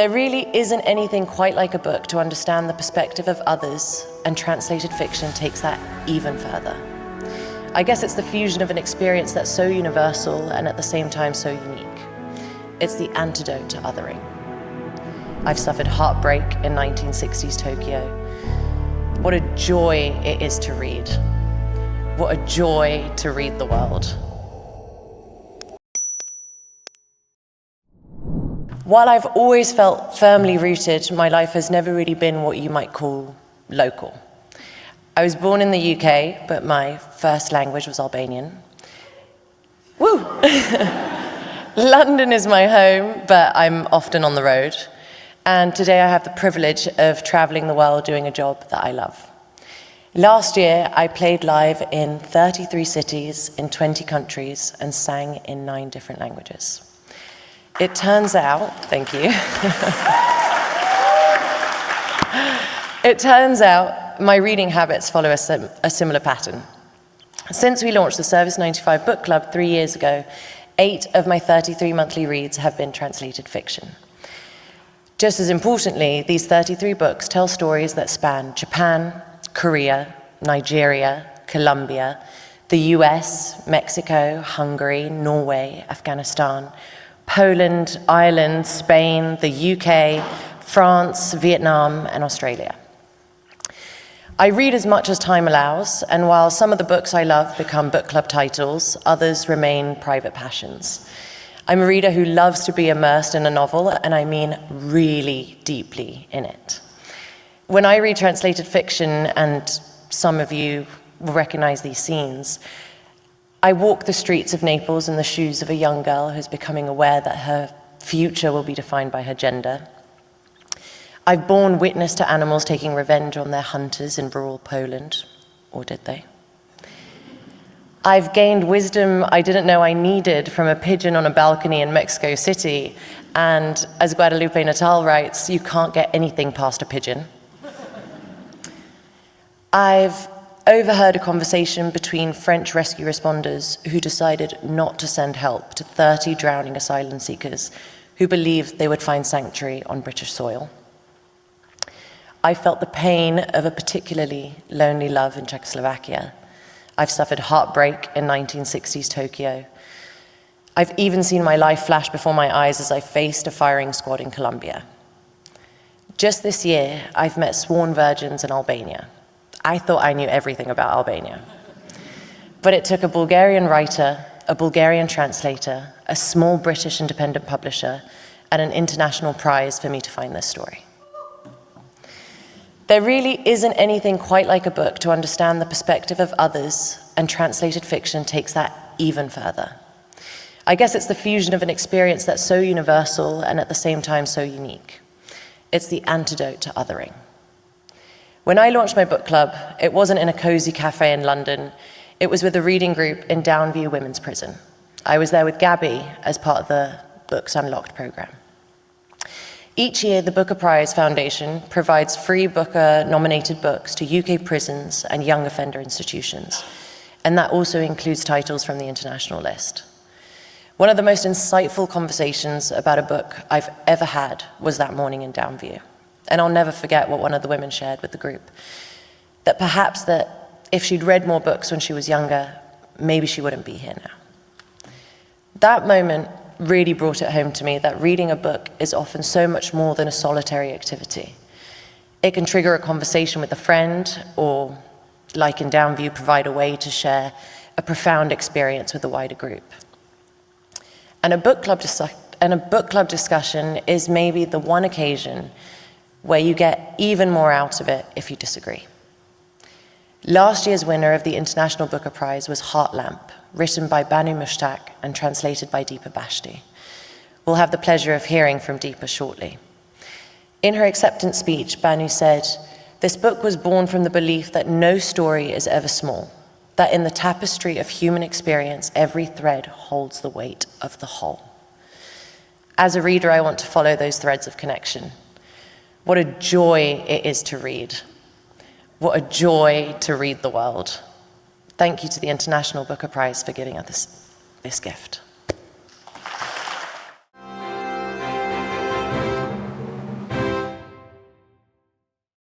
There really isn't anything quite like a book to understand the perspective of others, and translated fiction takes that even further. I guess it's the fusion of an experience that's so universal and at the same time so unique. It's the antidote to othering. I've suffered heartbreak in 1960s Tokyo. What a joy it is to read. What a joy to read the world. While I've always felt firmly rooted, my life has never really been what you might call local. I was born in the UK, but my first language was Albanian. Woo! London is my home, but I'm often on the road. And today I have the privilege of traveling the world doing a job that I love. Last year, I played live in 33 cities in 20 countries and sang in 9 different languages. It turns out, thank you. It turns out my reading habits follow a similar pattern. Since we launched the Service 95 Book Club 3 years ago, 8 of my 33 monthly reads have been translated fiction. Just as importantly, these 33 books tell stories that span Japan, Korea, Nigeria, Colombia, the US, Mexico, Hungary, Norway, Afghanistan, Poland, Ireland, Spain, the UK, France, Vietnam, and Australia. I read as much as time allows, and while some of the books I love become book club titles, others remain private passions. I'm a reader who loves to be immersed in a novel, and I mean really deeply in it. When I read translated fiction, and some of you will recognize these scenes, I walk the streets of Naples in the shoes of a young girl who's becoming aware that her future will be defined by her gender. I've borne witness to animals taking revenge on their hunters in rural Poland, or did they? I've gained wisdom I didn't know I needed from a pigeon on a balcony in Mexico City, and as Guadalupe Natal writes, you can't get anything past a pigeon. I've overheard a conversation between French rescue responders who decided not to send help to 30 drowning asylum seekers who believed they would find sanctuary on British soil. I felt the pain of a particularly lonely love in Czechoslovakia. I've suffered heartbreak in 1960s Tokyo. I've even seen my life flash before my eyes as I faced a firing squad in Colombia. Just this year, I've met sworn virgins in Albania. I thought I knew everything about Albania. But it took a Bulgarian writer, a Bulgarian translator, a small British independent publisher, and an international prize for me to find this story. There really isn't anything quite like a book to understand the perspective of others, and translated fiction takes that even further. I guess it's the fusion of an experience that's so universal and at the same time so unique. It's the antidote to othering. When I launched my book club, it wasn't in a cozy cafe in London. It was with a reading group in Downview Women's Prison. I was there with Gabby as part of the Books Unlocked program. Each year, the Booker Prize Foundation provides free Booker-nominated books to UK prisons and young offender institutions, and that also includes titles from the international list. One of the most insightful conversations about a book I've ever had was that morning in Downview. And I'll never forget what one of the women shared with the group, that perhaps that if she'd read more books when she was younger, maybe she wouldn't be here now. That moment really brought it home to me that reading a book is often so much more than a solitary activity. It can trigger a conversation with a friend, or, like in Downview, provide a way to share a profound experience with a wider group. And a book club discussion is maybe the one occasion where you get even more out of it if you disagree. Last year's winner of the International Booker Prize was Heart Lamp, written by Banu Mushtaq and translated by Deepa Bashti. We'll have the pleasure of hearing from Deepa shortly. In her acceptance speech, Banu said, "This book was born from the belief that no story is ever small, that in the tapestry of human experience, every thread holds the weight of the whole." As a reader, I want to follow those threads of connection. What a joy it is to read. What a joy to read the world. Thank you to the International Booker Prize for giving us this gift.